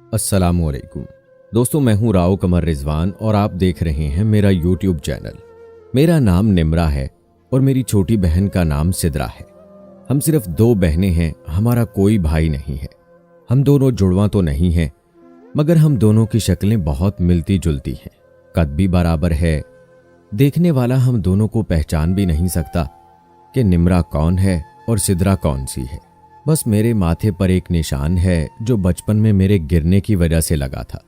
अस्सलामुअलैकुम दोस्तों, मैं हूं राव कमर रिजवान और आप देख रहे हैं मेरा यूट्यूब चैनल। मेरा नाम निम्रा है और मेरी छोटी बहन का नाम सिद्रा है। हम सिर्फ दो बहनें हैं, हमारा कोई भाई नहीं है। हम दोनों जुड़वां तो नहीं हैं, मगर हम दोनों की शक्लें बहुत मिलती जुलती हैं। कद भी बराबर है। देखने वाला हम दोनों को पहचान भी नहीं सकता कि निम्रा कौन है और सिद्रा कौन सी है। बस मेरे माथे पर एक निशान है जो बचपन में मेरे गिरने की वजह से लगा था।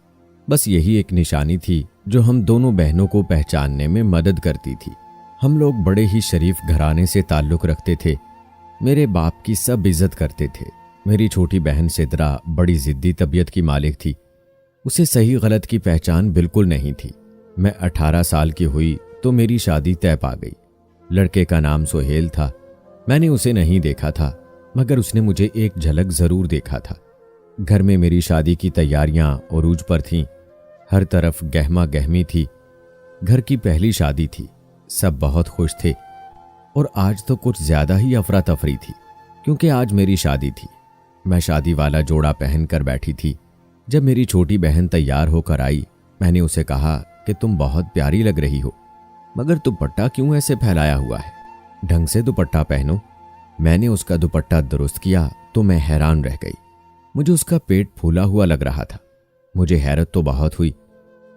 बस यही एक निशानी थी जो हम दोनों बहनों को पहचानने में मदद करती थी। हम लोग बड़े ही शरीफ घराने से ताल्लुक़ रखते थे। मेरे बाप की सब इज्जत करते थे। मेरी छोटी बहन सिद्रा बड़ी ज़िद्दी तबीयत की मालिक थी। उसे सही गलत की पहचान बिल्कुल नहीं थी। मैं 18 साल की हुई तो मेरी शादी तय पा गई। लड़के का नाम सोहेल था। मैंने उसे नहीं देखा था, मगर उसने मुझे एक झलक जरूर देखा था। घर में मेरी शादी की तैयारियां उरूज पर थीं। हर तरफ गहमा गहमी थी। घर की पहली शादी थी। सब बहुत खुश थे और आज तो कुछ ज्यादा ही अफरा तफरी थी, क्योंकि आज मेरी शादी थी। मैं शादी वाला जोड़ा पहन कर बैठी थी। जब मेरी छोटी बहन तैयार होकर आई, मैंने उसे कहा कि तुम बहुत प्यारी लग रही हो, मगर दुपट्टा क्यों ऐसे फैलाया हुआ है? ढंग से दुपट्टा पहनो। मैंने उसका दुपट्टा दुरुस्त किया तो मैं हैरान रह गई। मुझे उसका पेट फूला हुआ लग रहा था। मुझे हैरत तो बहुत हुई,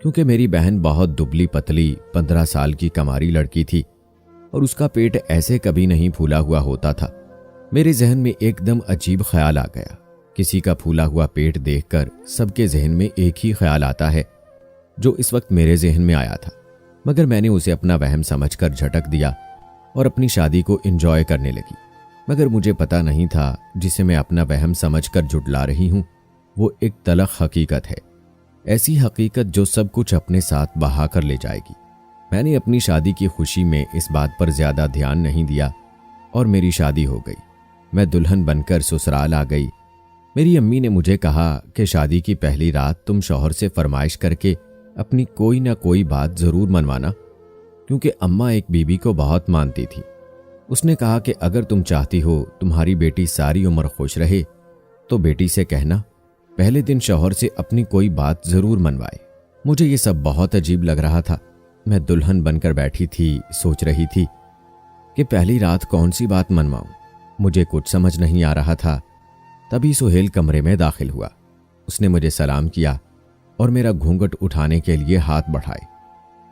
क्योंकि मेरी बहन बहुत दुबली पतली 15 साल की कमारी लड़की थी और उसका पेट ऐसे कभी नहीं फूला हुआ होता था। मेरे जहन में एकदम अजीब ख्याल आ गया। किसी का फूला हुआ पेट देखकर सबके जहन में एक ही ख्याल आता है, जो इस वक्त मेरे जहन में आया था। मगर मैंने उसे अपना वहम समझकर झटक दिया और अपनी शादी को एंजॉय करने लगी। मगर मुझे पता नहीं था जिसे मैं अपना वहम समझकर जुटला रही हूं, वो एक तलख हकीकत है। ऐसी हकीकत जो सब कुछ अपने साथ बहा कर ले जाएगी। मैंने अपनी शादी की खुशी में इस बात पर ज्यादा ध्यान नहीं दिया और मेरी शादी हो गई। मैं दुल्हन बनकर ससुराल आ गई। मेरी अम्मी ने मुझे कहा कि शादी की पहली रात तुम शौहर से फरमाइश करके अपनी कोई ना कोई बात जरूर मनवाना, क्योंकि अम्मा एक बीबी को बहुत मानती थी। उसने कहा कि अगर तुम चाहती हो तुम्हारी बेटी सारी उम्र खुश रहे, तो बेटी से कहना पहले दिन शौहर से अपनी कोई बात जरूर मनवाए। मुझे ये सब बहुत अजीब लग रहा था। मैं दुल्हन बनकर बैठी थी, सोच रही थी कि पहली रात कौन सी बात मनवाऊं। मुझे कुछ समझ नहीं आ रहा था। तभी सोहेल कमरे में दाखिल हुआ। उसने मुझे सलाम किया और मेरा घूंघट उठाने के लिए हाथ बढ़ाए।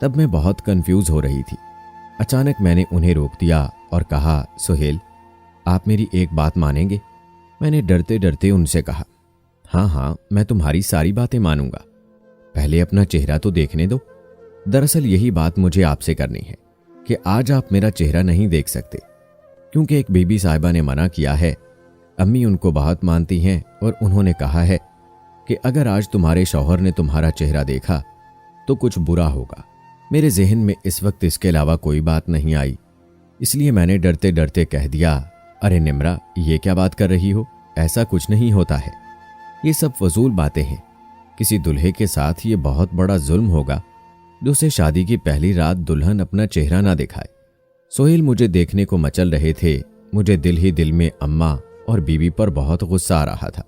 तब मैं बहुत कंफ्यूज हो रही थी। अचानक मैंने उन्हें रोक दिया और कहा, सोहेल, आप मेरी एक बात मानेंगे? मैंने डरते डरते उनसे कहा, हाँ, मैं तुम्हारी सारी बातें मानूंगा। पहले अपना चेहरा तो देखने दो। दरअसल यही बात मुझे आपसे करनी है कि आज आप मेरा चेहरा नहीं देख सकते, क्योंकि एक बीबी साहिबा ने मना किया है। अम्मी उनको बहुत मानती हैं और उन्होंने कहा है कि अगर आज तुम्हारे शौहर ने तुम्हारा चेहरा देखा तो कुछ बुरा होगा। मेरे जहन में इस वक्त इसके अलावा कोई बात नहीं आई, इसलिए मैंने डरते डरते कह दिया, अरे निम्रा, ये क्या बात कर रही हो? ऐसा कुछ नहीं होता है। ये सब फजूल बातें हैं। किसी दुल्हे के साथ ये बहुत बड़ा जुल्म होगा जो उसे शादी की पहली रात दुल्हन अपना चेहरा ना दिखाए। सोहेल मुझे देखने को मचल रहे थे। मुझे दिल ही दिल में अम्मा और बीवी पर बहुत गुस्सा आ रहा था।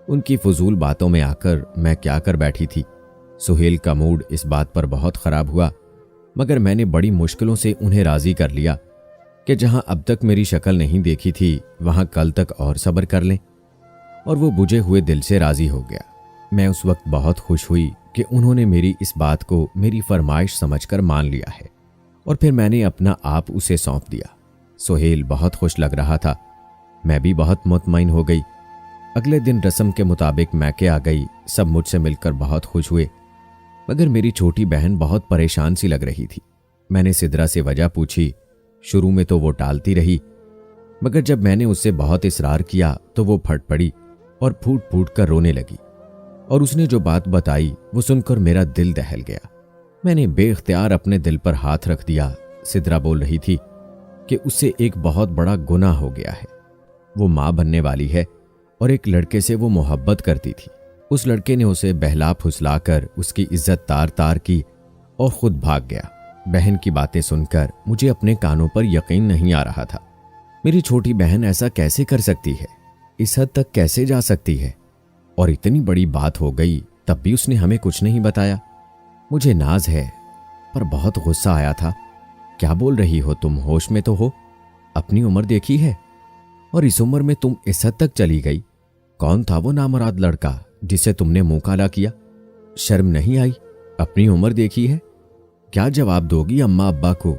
उनकी फजूल बातों में आकर मैं क्या कर बैठी थी। सोहेल का मूड इस बात पर बहुत खराब हुआ, मगर मैंने बड़ी मुश्किलों से उन्हें राजी कर लिया कि जहां अब तक मेरी शक्ल नहीं देखी थी, वहां कल तक और सब्र कर लें। और वो बुझे हुए दिल से राजी हो गया। मैं उस वक्त बहुत खुश हुई कि उन्होंने मेरी इस बात को मेरी फरमाइश समझकर मान लिया है, और फिर मैंने अपना आप उसे सौंप दिया। सोहेल बहुत खुश लग रहा था। मैं भी बहुत मुतमईन हो गई। अगले दिन रस्म के मुताबिक मैके आ गई। सब मुझसे मिलकर बहुत खुश हुए, मगर मेरी छोटी बहन बहुत परेशान सी लग रही थी। मैंने सिद्रा से वजह पूछी। शुरू में तो वो टालती रही, मगर जब मैंने उससे बहुत इसरार किया तो वो फट पड़ी और फूट फूट कर रोने लगी। और उसने जो बात बताई वो सुनकर मेरा दिल दहल गया। मैंने बेख्तियार अपने दिल पर हाथ रख दिया। सिद्रा बोल रही थी कि उससे एक बहुत बड़ा गुनाह हो गया है। वो माँ बनने वाली है और एक लड़के से वो मोहब्बत करती थी। उस लड़के ने उसे बहला फुसलाकर उसकी इज्जत तार तार की और खुद भाग गया। बहन की बातें सुनकर मुझे अपने कानों पर यकीन नहीं आ रहा था। मेरी छोटी बहन ऐसा कैसे कर सकती है? इस हद तक कैसे जा सकती है? और इतनी बड़ी बात हो गई तब भी उसने हमें कुछ नहीं बताया। मुझे नाज है पर बहुत गुस्सा आया था। क्या बोल रही हो तुम, होश में तो हो? अपनी उम्र देखी है और इस उम्र में तुम इस हद तक चली गई। कौन था वो नामुराद लड़का जिसे तुमने मुंह काला किया? शर्म नहीं आई? अपनी उम्र देखी है? क्या जवाब दोगी अम्मा अब्बा को?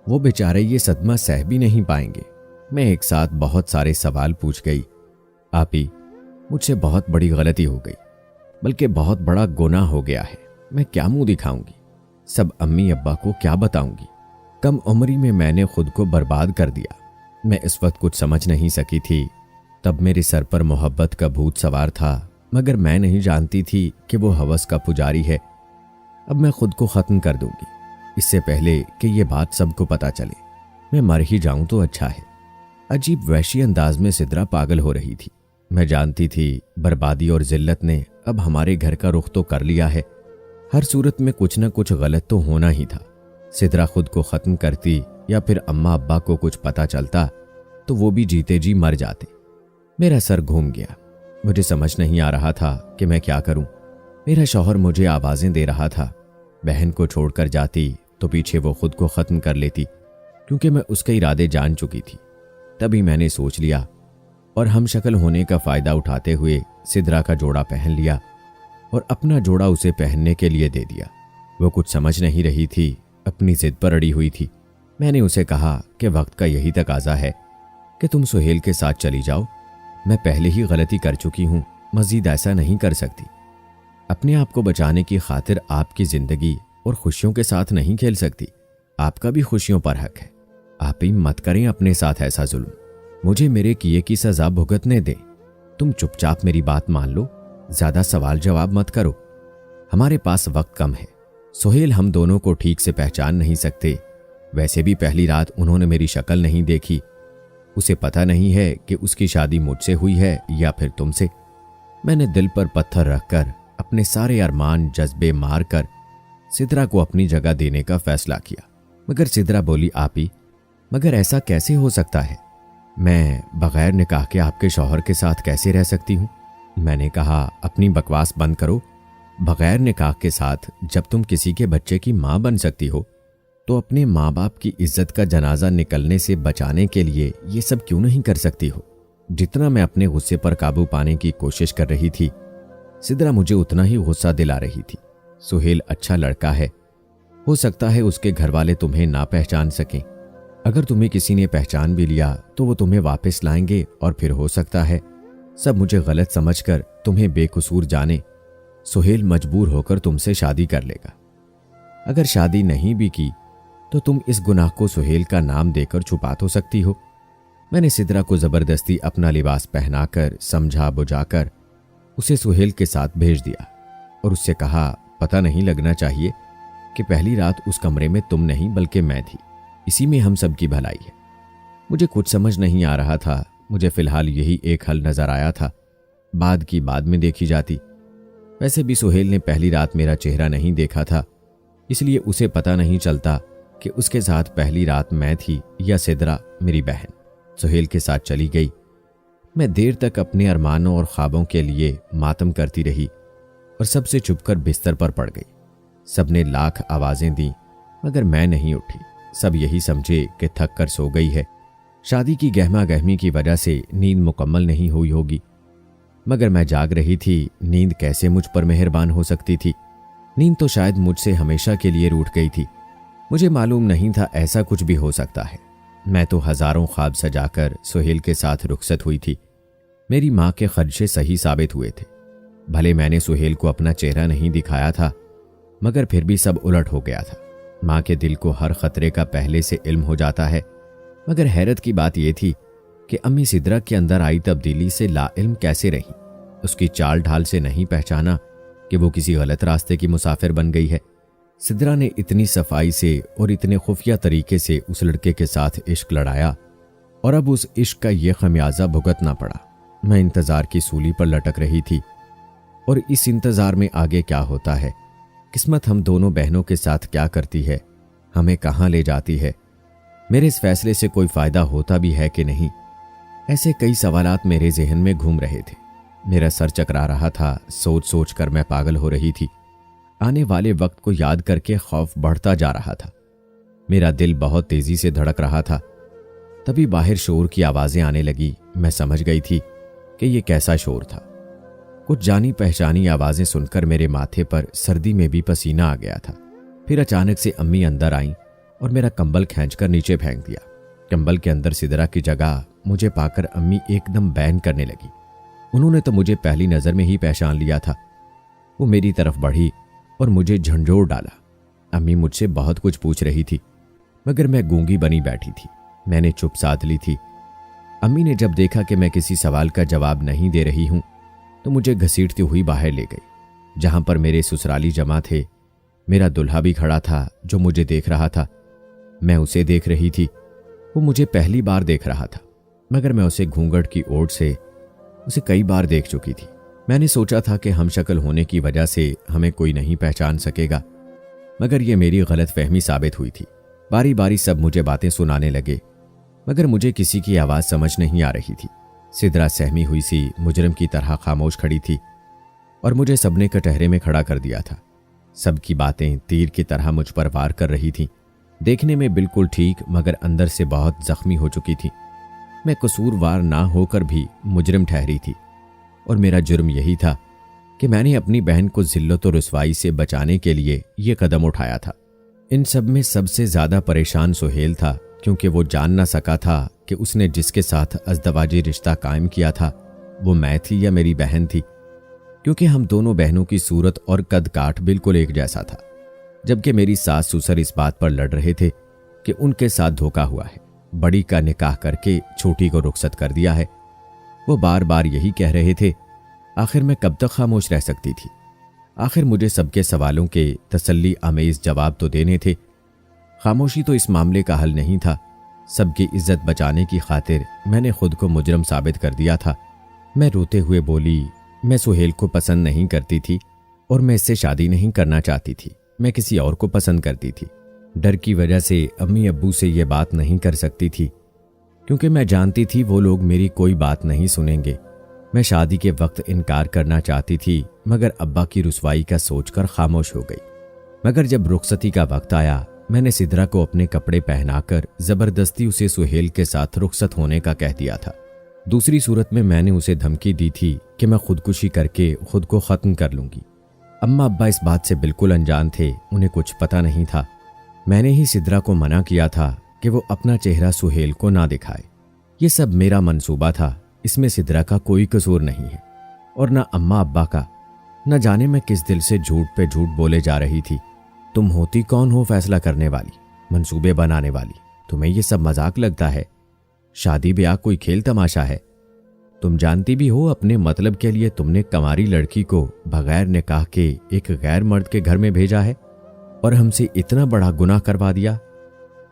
वो बेचारे ये सदमा सह भी नहीं पाएंगे। मैं एक साथ बहुत सारे सवाल पूछ गई। आपी, मुझसे बहुत बड़ी गलती हो गई, बल्कि बहुत बड़ा गुनाह हो गया है। मैं क्या मुंह दिखाऊंगी? सब अम्मी अब्बा को क्या बताऊंगी? कम उम्री में मैंने खुद को बर्बाद कर दिया। मैं इस वक्त कुछ समझ नहीं सकी थी। तब मेरे सर पर मोहब्बत का भूत सवार था, मगर मैं नहीं जानती थी कि वो हवस का पुजारी है। अब मैं खुद को खत्म कर दूंगी, इससे पहले कि ये बात सबको पता चले। मैं मर ही जाऊं तो अच्छा है। अजीब वहशी अंदाज में सिद्रा पागल हो रही थी। मैं जानती थी बर्बादी और जिल्लत ने अब हमारे घर का रुख तो कर लिया है। हर सूरत में कुछ न कुछ गलत तो होना ही था। सिद्रा खुद को खत्म करती या फिर अम्मा अब्बा को कुछ पता चलता तो वो भी जीते जी मर जाते। मेरा सर घूम गया। मुझे समझ नहीं आ रहा था कि मैं क्या करूं। मेरा शौहर मुझे आवाजें दे रहा था। बहन को छोड़कर जाती तो पीछे वो खुद को खत्म कर लेती, क्योंकि मैं उसके इरादे जान चुकी थी। तभी मैंने सोच लिया और हम शक्ल होने का फायदा उठाते हुए सिद्रा का जोड़ा पहन लिया और अपना जोड़ा उसे पहनने के लिए दे दिया। वो कुछ समझ नहीं रही थी, अपनी जिद पर अड़ी हुई थी। मैंने उसे कहा कि वक्त का यही तकाजा है कि तुम सुहेल के साथ चली जाओ। मैं पहले ही गलती कर चुकी हूं, मजीद ऐसा नहीं कर सकती। अपने आप को बचाने की खातिर आपकी जिंदगी और खुशियों के साथ नहीं खेल सकती। आपका भी खुशियों पर हक है। आप ही मत करें अपने साथ ऐसा जुल्म। मुझे मेरे किए की सजा भुगतने दें। तुम चुपचाप मेरी बात मान लो, ज्यादा सवाल जवाब मत करो। हमारे पास वक्त कम है। सुहेल हम दोनों को ठीक से पहचान नहीं सकते। वैसे भी पहली रात उन्होंने मेरी शक्ल नहीं देखी। उसे पता नहीं है कि उसकी शादी मुझसे हुई है या फिर तुमसे। मैंने दिल पर पत्थर रखकर अपने सारे अरमान जज्बे मारकर सिद्रा को अपनी जगह देने का फैसला किया। मगर सिद्रा बोली, आपी, मगर ऐसा कैसे हो सकता है? मैं बगैर निकाह के आपके शौहर के साथ कैसे रह सकती हूँ? मैंने कहा, अपनी बकवास बंद करो। बगैर निकाह के साथ जब तुम किसी के बच्चे की माँ बन सकती हो तो अपने माँ बाप की इज्जत का जनाजा निकलने से बचाने के लिए ये सब क्यों नहीं कर सकती हो? जितना मैं अपने गुस्से पर काबू पाने की कोशिश कर रही थी, सिद्रा मुझे उतना ही गुस्सा दिला रही थी। सुहेल अच्छा लड़का है, हो सकता है उसके घर वाले तुम्हें ना पहचान सकें। अगर तुम्हें किसी ने पहचान भी लिया तो वो तुम्हें वापस लाएंगे और फिर हो सकता है सब मुझे गलत समझकर तुम्हें बेकसूर जाने। सुहेल मजबूर होकर तुमसे शादी कर लेगा। अगर शादी नहीं भी की तो तुम इस गुनाह को सुहेल का नाम देकर छुपा तो सकती हो। मैंने सिद्रा को जबरदस्ती अपना लिबास पहनाकर समझा बुझाकर उसे सुहेल के साथ भेज दिया और उससे कहा, पता नहीं लगना चाहिए कि पहली रात उस कमरे में तुम नहीं बल्कि मैं थी। इसी में हम सब की भलाई है। मुझे कुछ समझ नहीं आ रहा था। मुझे फिलहाल यही एक हल नजर आया था, बाद की बाद में देखी जाती। वैसे भी सुहेल ने पहली रात मेरा चेहरा नहीं देखा था, इसलिए उसे पता नहीं चलता कि उसके साथ पहली रात मैं थी या सिद्रा मेरी बहन। सुहेल के साथ चली गई। मैं देर तक अपने अरमानों और ख्वाबों के लिए मातम करती रही और सबसे चुपकर बिस्तर पर पड़ गई। सबने लाख आवाजें दी मगर मैं नहीं उठी। सब यही समझे कि थक कर सो गई है। शादी की गहमा गहमी की वजह से नींद मुकम्मल नहीं हुई होगी, मगर मैं जाग रही थी। नींद कैसे मुझ पर मेहरबान हो सकती थी? नींद तो शायद मुझसे हमेशा के लिए रूठ गई थी। मुझे मालूम नहीं था ऐसा कुछ भी हो सकता है। मैं तो हजारों ख्वाब सजाकर सुहेल के साथ रुखसत हुई थी। मेरी माँ के खदशे सही साबित हुए थे। भले मैंने सुहेल को अपना चेहरा नहीं दिखाया था, मगर फिर भी सब उलट हो गया था। माँ के दिल को हर खतरे का पहले से इल्म हो जाता है। मगर हैरत की बात यह थी कि अम्मी सिद्रा के अंदर आई तब्दीली से लाइल्म कैसे रही। उसकी चाल ढाल से नहीं पहचाना कि वो किसी गलत रास्ते की मुसाफिर बन गई है। सिद्रा ने इतनी सफाई से और इतने खुफिया तरीके से उस लड़के के साथ इश्क लड़ाया और अब उस इश्क का यह खमियाजा भुगतना पड़ा। मैं इंतजार की सूली पर लटक रही थी और इस इंतजार में आगे क्या होता है, किस्मत हम दोनों बहनों के साथ क्या करती है, हमें कहाँ ले जाती है, मेरे इस फैसले से कोई फायदा होता भी है कि नहीं, ऐसे कई सवालात मेरे जहन में घूम रहे थे। मेरा सर चकरा रहा था, सोच सोच कर मैं पागल हो रही थी। आने वाले वक्त को याद करके खौफ बढ़ता जा रहा था। मेरा दिल बहुत तेजी से धड़क रहा था। तभी बाहर शोर की आवाजें आने लगी। मैं समझ गई थी कि यह कैसा शोर था। कुछ जानी पहचानी आवाजें सुनकर मेरे माथे पर सर्दी में भी पसीना आ गया था। फिर अचानक से अम्मी अंदर आईं और मेरा कंबल खींचकर नीचे फेंक दिया। कंबल के अंदर सिदरा की जगह मुझे पाकर अम्मी एकदम बैन करने लगी। उन्होंने तो मुझे पहली नजर में ही पहचान लिया था। वो मेरी तरफ बढ़ी और मुझे झंझोर डाला। अम्मी मुझसे बहुत कुछ पूछ रही थी, मगर मैं गूंगी बनी बैठी थी। मैंने चुप साध ली थी। अम्मी ने जब देखा कि मैं किसी सवाल का जवाब नहीं दे रही हूं, तो मुझे घसीटती हुई बाहर ले गई, जहां पर मेरे ससुराली जमा थे। मेरा दुल्हा भी खड़ा था, जो मुझे देख रहा था। मैं उसे देख रही थी। वो मुझे पहली बार देख रहा था, मगर मैं उसे घूंघट की ओट से उसे कई बार देख चुकी थी। मैंने सोचा था कि हम शक्ल होने की वजह से हमें कोई नहीं पहचान सकेगा, मगर यह मेरी गलत फहमी साबित हुई थी। बारी बारी सब मुझे बातें सुनाने लगे, मगर मुझे किसी की आवाज समझ नहीं आ रही थी। सिदरा सहमी हुई सी मुजरिम की तरह खामोश खड़ी थी और मुझे सबने कटहरे में खड़ा कर दिया था। सबकी बातें तीर की तरह मुझ पर वार कर रही थीं। देखने में बिल्कुल ठीक, मगर अंदर से बहुत जख्मी हो चुकी थी। मैं कसूरवार ना होकर भी मुजरिम ठहरी थी, और मेरा जुर्म यही था कि मैंने अपनी बहन को जिल्लत और रुसवाई से बचाने के लिए यह कदम उठाया था। इन सब में सबसे ज्यादा परेशान सुहेल था, क्योंकि वो जान ना सका था कि उसने जिसके साथ अज़दवाजी रिश्ता कायम किया था वो मैं थी या मेरी बहन थी, क्योंकि हम दोनों बहनों की सूरत और कद काठ बिल्कुल एक जैसा था। जबकि मेरी सास ससुर इस बात पर लड़ रहे थे कि उनके साथ धोखा हुआ है, बड़ी का निकाह करके छोटी को रुखसत कर दिया है। वो बार बार यही कह रहे थे। आखिर मैं कब तक खामोश रह सकती थी? आखिर मुझे सबके सवालों के तसल्ली आमेज जवाब तो देने थे। खामोशी तो इस मामले का हल नहीं था। सबकी इज्जत बचाने की खातिर मैंने खुद को मुजरम साबित कर दिया था। मैं रोते हुए बोली, मैं सुहेल को पसंद नहीं करती थी और मैं इससे शादी नहीं करना चाहती थी। मैं किसी और को पसंद करती थी। डर की वजह से अम्मी अब्बू से ये बात नहीं कर सकती थी, क्योंकि मैं जानती थी वो लोग मेरी कोई बात नहीं सुनेंगे। मैं शादी के वक्त इनकार करना चाहती थी, मगर अब्बा की रुसवाई का सोचकर खामोश हो गई। मगर जब रुखसती का वक्त आया, मैंने सिदरा को अपने कपड़े पहनाकर जबरदस्ती उसे सुहेल के साथ रुखसत होने का कह दिया था। दूसरी सूरत में मैंने उसे धमकी दी थी कि मैं खुदकुशी करके खुद को खत्म कर लूंगी। अम्मा अब्बा इस बात से बिल्कुल अनजान थे, उन्हें कुछ पता नहीं था। मैंने ही सिदरा को मना किया था कि वो अपना चेहरा सुहेल को ना दिखाए। ये सब मेरा मंसूबा था, इसमें सिदरा का कोई कसूर नहीं है और ना अम्मा अब्बा का। न जाने मैं किस दिल से झूठ पे झूठ बोले जा रही थी। तुम होती कौन हो फैसला करने वाली, मंसूबे बनाने वाली? तुम्हें ये सब मजाक लगता है? शादी ब्याह कोई खेल तमाशा है? तुम जानती भी हो अपने मतलब के लिए तुमने कमारी लड़की को बगैर निकाह के एक गैर मर्द के घर में भेजा है और हमसे इतना बड़ा गुनाह करवा दिया।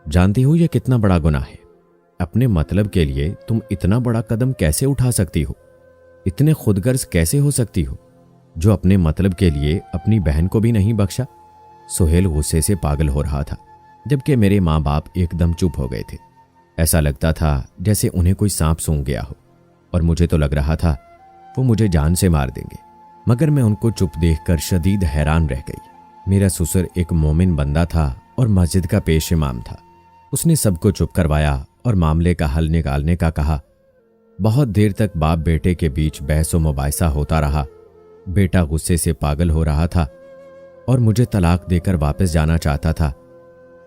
जानती हो यह कितना बड़ा गुनाह है? अपने मतलब के लिए तुम इतना बड़ा कदम कैसे उठा सकती हो? इतने खुदगर्ज कैसे हो सकती हो जो अपने मतलब के लिए अपनी बहन को भी नहीं बख्शा? सुहेल गुस्से से पागल हो रहा था, जबकि मेरे माँ बाप एकदम चुप हो गए थे। ऐसा लगता था जैसे उन्हें कोई सांप सूंघ गया हो, और मुझे तो लग रहा था वो मुझे जान से मार देंगे। मगर मैं उनको चुप देखकर शदीद हैरान रह गई। मेरा ससुर एक मोमिन बंदा था और मस्जिद का पेश इमाम था। उसने सबको चुप करवाया और मामले का हल निकालने का कहा। बहुत देर तक बाप बेटे के बीच बहस व मुबाहिसा होता रहा। बेटा गुस्से से पागल हो रहा था और मुझे तलाक देकर वापस जाना चाहता था,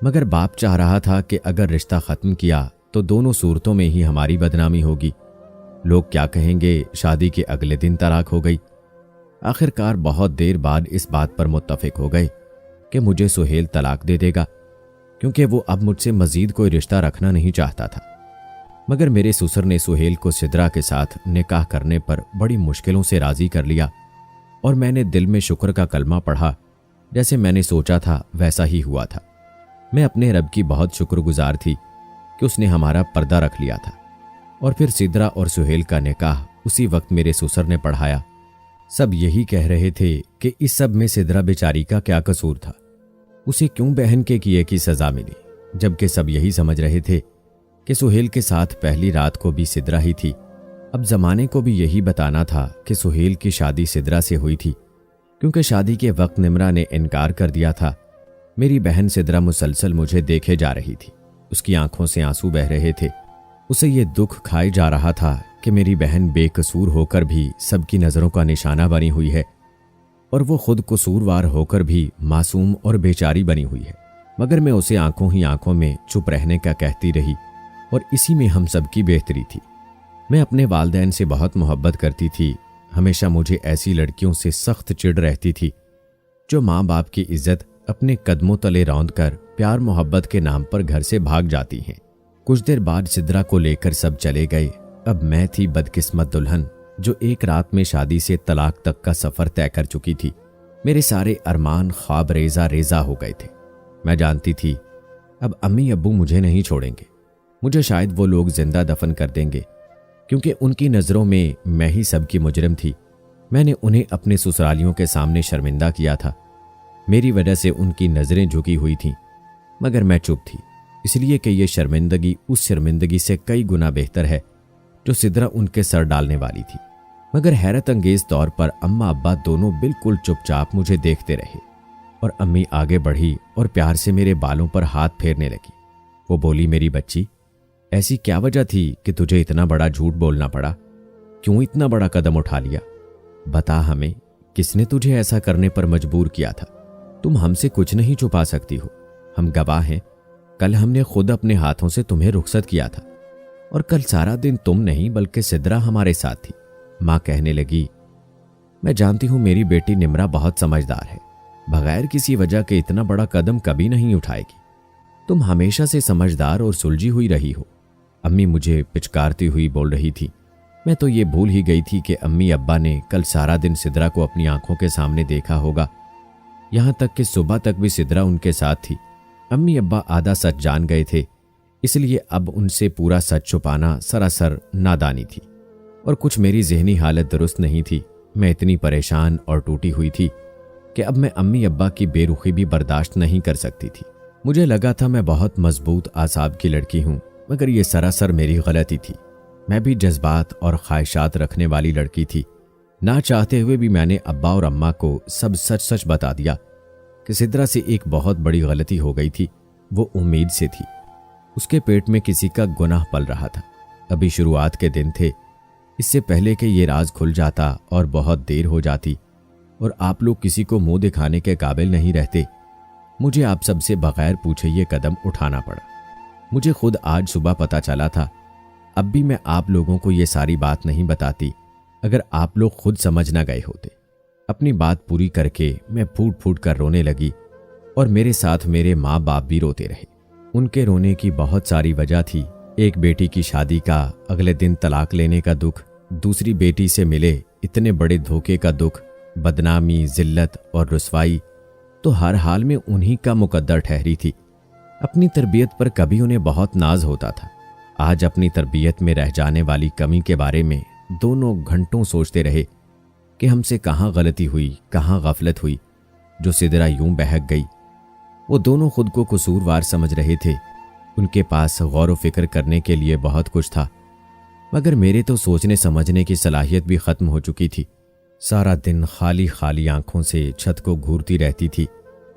मगर बाप चाह रहा था कि अगर रिश्ता खत्म किया तो दोनों सूरतों में ही हमारी बदनामी होगी। लोग क्या कहेंगे? शादी के अगले दिन तलाक हो गई। आखिरकार बहुत देर बाद इस बात पर मुत्तफिक हो गए कि मुझे सुहेल तलाक दे देगा, क्योंकि वो अब मुझसे मजीद कोई रिश्ता रखना नहीं चाहता था। मगर मेरे ससुर ने सुहेल को सिदरा के साथ निकाह करने पर बड़ी मुश्किलों से राजी कर लिया और मैंने दिल में शुक्र का कलमा पढ़ा। जैसे मैंने सोचा था वैसा ही हुआ था। मैं अपने रब की बहुत शुक्रगुजार थी कि उसने हमारा पर्दा रख लिया था। और फिर सिदरा और सुहेल का निकाह उसी वक्त मेरे ससुर ने पढ़ाया। सब यही कह रहे थे कि इस सब में सिदरा बेचारी का क्या कसूर था, उसे क्यों बहन के किए की सजा मिली, जबकि सब यही समझ रहे थे कि सुहेल के साथ पहली रात को भी सिदरा ही थी। अब जमाने को भी यही बताना था कि सुहेल की शादी सिद्रा से हुई थी, क्योंकि शादी के वक्त निम्रा ने इनकार कर दिया था। मेरी बहन सिद्रा मुसलसल मुझे देखे जा रही थी। उसकी आंखों से आंसू बह रहे थे। उसे ये दुख खाए जा रहा था कि मेरी बहन बेकसूर होकर भी सबकी नज़रों का निशाना बनी हुई है और वो खुद कसूरवार होकर भी मासूम और बेचारी बनी हुई है। मगर मैं उसे आंखों ही आंखों में चुप रहने का कहती रही और इसी में हम सबकी बेहतरी थी। मैं अपने वालिदैन से बहुत मोहब्बत करती थी। हमेशा मुझे ऐसी लड़कियों से सख्त चिढ़ रहती थी जो माँ बाप की इज्जत अपने कदमों तले रौंद कर प्यार मोहब्बत के नाम पर घर से भाग जाती हैं। कुछ देर बाद सिद्रा को लेकर सब चले गए। अब मैं थी बदकिस्मत दुल्हन जो एक रात में शादी से तलाक तक का सफर तय कर चुकी थी। मेरे सारे अरमान ख्वाब रेजा रेजा हो गए थे। मैं जानती थी अब अम्मी अब्बू मुझे नहीं छोड़ेंगे। मुझे शायद वो लोग जिंदा दफन कर देंगे, क्योंकि उनकी नज़रों में मैं ही सबकी मुजरिम थी। मैंने उन्हें अपने ससुरालियों के सामने शर्मिंदा किया था। मेरी वजह से उनकी नज़रें झुकी हुई थीं, मगर मैं चुप थी, इसलिए कि यह शर्मिंदगी उस शर्मिंदगी से कई गुना बेहतर है जो सिद्रा उनके सर डालने वाली थी। मगर हैरत अंगेज तौर पर अम्मा अब्बा दोनों बिल्कुल चुपचाप मुझे देखते रहे और अम्मी आगे बढ़ी और प्यार से मेरे बालों पर हाथ फेरने लगी। वो बोली, मेरी बच्ची, ऐसी क्या वजह थी कि तुझे इतना बड़ा झूठ बोलना पड़ा? क्यों इतना बड़ा कदम उठा लिया? बता हमें, किसने तुझे ऐसा करने पर मजबूर किया था? तुम हमसे कुछ नहीं छुपा सकती हो, हम गवाह हैं। कल हमने खुद अपने हाथों से तुम्हें रुखसत किया था और कल सारा दिन तुम नहीं बल्कि सिद्रा हमारे साथ थी। माँ कहने लगी, मैं जानती हूं मेरी बेटी निम्रा बहुत समझदार है, बगैर किसी वजह के इतना बड़ा कदम कभी नहीं उठाएगी। तुम हमेशा से समझदार और सुलझी हुई रही हो। अम्मी मुझे पिचकारती हुई बोल रही थी। मैं तो ये भूल ही गई थी कि अम्मी अब्बा ने कल सारा दिन सिद्रा को अपनी आंखों के सामने देखा होगा, यहां तक कि सुबह तक भी सिद्रा उनके साथ थी। अम्मी अब्बा आधा सच जान गए थे, इसलिए अब उनसे पूरा सच छुपाना सरासर नादानी थी और कुछ मेरी जहनी हालत दुरुस्त नहीं थी। मैं इतनी परेशान और टूटी हुई थी कि अब मैं अम्मी अब्बा की बेरुखी भी बर्दाश्त नहीं कर सकती थी। मुझे लगा था मैं बहुत मजबूत आसाब की लड़की हूं, मगर यह सरासर मेरी गलती थी। मैं भी जज्बात और ख्वाहिशात रखने वाली लड़की थी। ना चाहते हुए भी मैंने अब्बा और अम्मा को सब सच सच बता दिया कि सिद्रा से एक बहुत बड़ी गलती हो गई थी। वो उम्मीद से थी, उसके पेट में किसी का गुनाह पल रहा था। अभी शुरुआत के दिन थे, इससे पहले कि ये राज खुल जाता और बहुत देर हो जाती और आप लोग किसी को मुंह दिखाने के काबिल नहीं रहते, मुझे आप सबसे बगैर पूछे ये कदम उठाना पड़ा। मुझे खुद आज सुबह पता चला था। अब भी मैं आप लोगों को ये सारी बात नहीं बताती अगर आप लोग खुद समझ ना गए होते। अपनी बात पूरी करके मैं फूट फूट कर रोने लगी और मेरे साथ मेरे माँ बाप भी रोते रहे। उनके रोने की बहुत सारी वजह थी। एक बेटी की शादी का अगले दिन तलाक लेने का दुख, दूसरी बेटी से मिले इतने बड़े धोखे का दुख, बदनामी, जिल्लत और रुसवाई तो हर हाल में उन्हीं का मुकद्दर ठहरी थी। अपनी तरबियत पर कभी उन्हें बहुत नाज होता था। आज अपनी तरबियत में रह जाने वाली कमी के बारे में दोनों घंटों सोचते रहे कि हमसे कहाँ गलती हुई, कहाँ गफलत हुई जो सिद्रा यूं बहक गई। वो दोनों खुद को कसूरवार समझ रहे थे। उनके पास गौर व फिक्र करने के लिए बहुत कुछ था, मगर मेरे तो सोचने समझने की सलाहियत भी खत्म हो चुकी थी। सारा दिन खाली खाली आंखों से छत को घूरती रहती थी।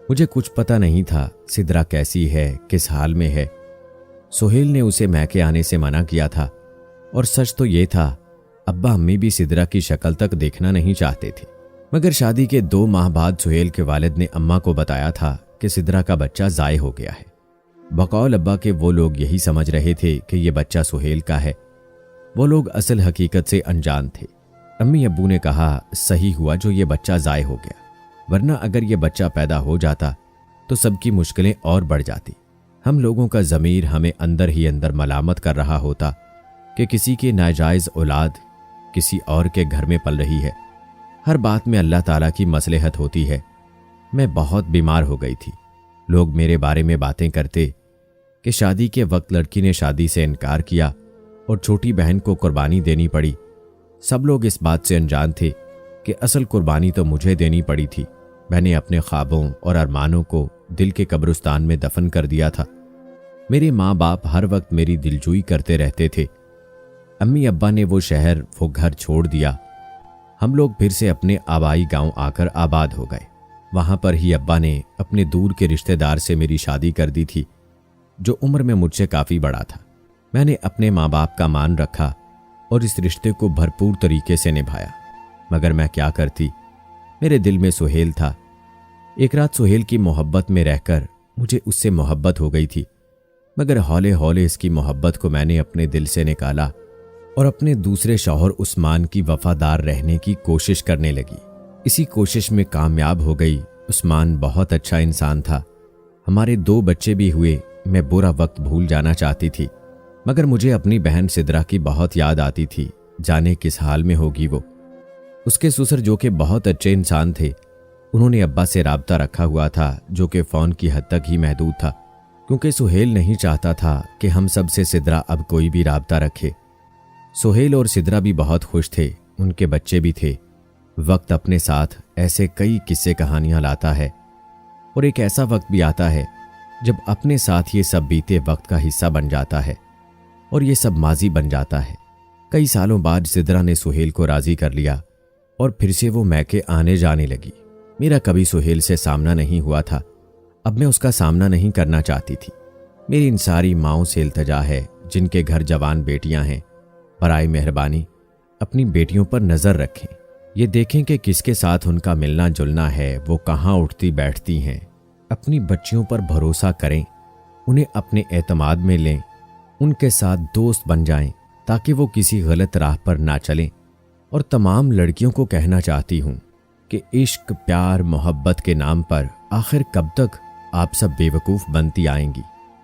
मुझे कुछ पता नहीं था सिद्रा कैसी है, किस हाल में है। सुहेल ने उसे मैके आने से मना किया था और सच तो ये था अब्बा अम्मी भी सिद्रा की शक्ल तक देखना नहीं चाहते थे। मगर शादी के 2 माह बाद सुहेल के वालिद ने अम्मा को बताया था कि सिद्रा का बच्चा ज़ाय हो गया है। बकौल अब्बा के वो लोग यही समझ रहे थे कि ये बच्चा सुहेल का है। वो लोग असल हकीकत से अनजान थे। अम्मी अब्बू ने कहा, सही हुआ जो ये बच्चा ज़ाय हो गया, वरना अगर ये बच्चा पैदा हो जाता तो सबकी मुश्किलें और बढ़ जाती। हम लोगों का ज़मीर हमें अंदर ही अंदर मलामत कर रहा होता कि किसी की नाजायज़ औलाद किसी और के घर में पल रही है। हर बात में अल्लाह ताला की मसलहत होती है। मैं बहुत बीमार हो गई थी। लोग मेरे बारे में बातें करते कि शादी के वक्त लड़की ने शादी से इनकार किया और छोटी बहन को कुर्बानी देनी पड़ी। सब लोग इस बात से अनजान थे कि असल कुर्बानी तो मुझे देनी पड़ी थी। मैंने अपने ख्वाबों और अरमानों को दिल के कब्रिस्तान में दफन कर दिया था। मेरे माँ बाप हर वक्त मेरी दिलजोई करते रहते थे। अम्मी अब्बा ने वो शहर वो घर छोड़ दिया। हम लोग फिर से अपने आबाई गांव आकर आबाद हो गए। वहां पर ही अब्बा ने अपने दूर के रिश्तेदार से मेरी शादी कर दी थी, जो उम्र में मुझसे काफ़ी बड़ा था। मैंने अपने माँ बाप का मान रखा और इस रिश्ते को भरपूर तरीके से निभाया। मगर मैं क्या करती, मेरे दिल में सुहेल था। एक रात सुहेल की मोहब्बत में रहकर मुझे उससे मोहब्बत हो गई थी, मगर हौले हौले इसकी मोहब्बत को मैंने अपने दिल से निकाला और अपने दूसरे शौहर उस्मान की वफादार रहने की कोशिश करने लगी। इसी कोशिश में कामयाब हो गई। उस्मान बहुत अच्छा इंसान था। हमारे 2 बच्चे भी हुए। मैं बुरा वक्त भूल जाना चाहती थी, मगर मुझे अपनी बहन सिद्रा की बहुत याद आती थी। जाने किस हाल में होगी वो। उसके ससुर जो कि बहुत अच्छे इंसान थे, उन्होंने अब्बा से राब्ता रखा हुआ था, जो कि फ़ोन की हद तक ही महदूद था, क्योंकि सुहेल नहीं चाहता था कि हम सब से सिद्रा अब कोई भी राब्ता रखे। सुहेल और सिद्रा भी बहुत खुश थे, उनके बच्चे भी थे। वक्त अपने साथ ऐसे कई किस्से कहानियां लाता है, और एक ऐसा वक्त भी आता है जब अपने साथ ये सब बीते वक्त का हिस्सा बन जाता है और ये सब माजी बन जाता है। कई सालों बाद सिद्रा ने सुहेल को राजी कर लिया और फिर से वो मैके आने जाने लगी। मेरा कभी सुहेल से सामना नहीं हुआ था, अब मैं उसका सामना नहीं करना चाहती थी। मेरी इन सारी माओं से इल्तजा है जिनके घर जवान बेटियां हैं, बराए मेहरबानी अपनी बेटियों पर नजर रखें। ये देखें कि किसके साथ उनका मिलना जुलना है, वो कहाँ उठती बैठती हैं। अपनी बच्चियों पर भरोसा करें, उन्हें अपने एतमाद में लें, उनके साथ दोस्त बन जाएं, ताकि वो किसी गलत राह पर ना चलें। और तमाम लड़कियों को कहना चाहती हूँ कि इश्क, प्यार, मोहब्बत के नाम पर आखिर कब तक आप सब बेवकूफ़ बनती आएंगी।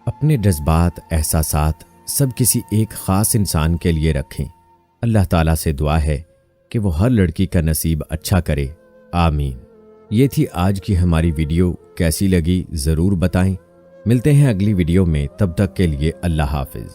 अपने जज्बात, एहसासात सब किसी एक ख़ास इंसान के लिए रखें। अल्लाह ताला से दुआ है कि वो हर लड़की का नसीब अच्छा करे, आमीन। ये थी आज की हमारी वीडियो। कैसी लगी ज़रूर बताएं। मिलते हैं अगली वीडियो में, तब तक के लिए अल्लाह हाफिज़।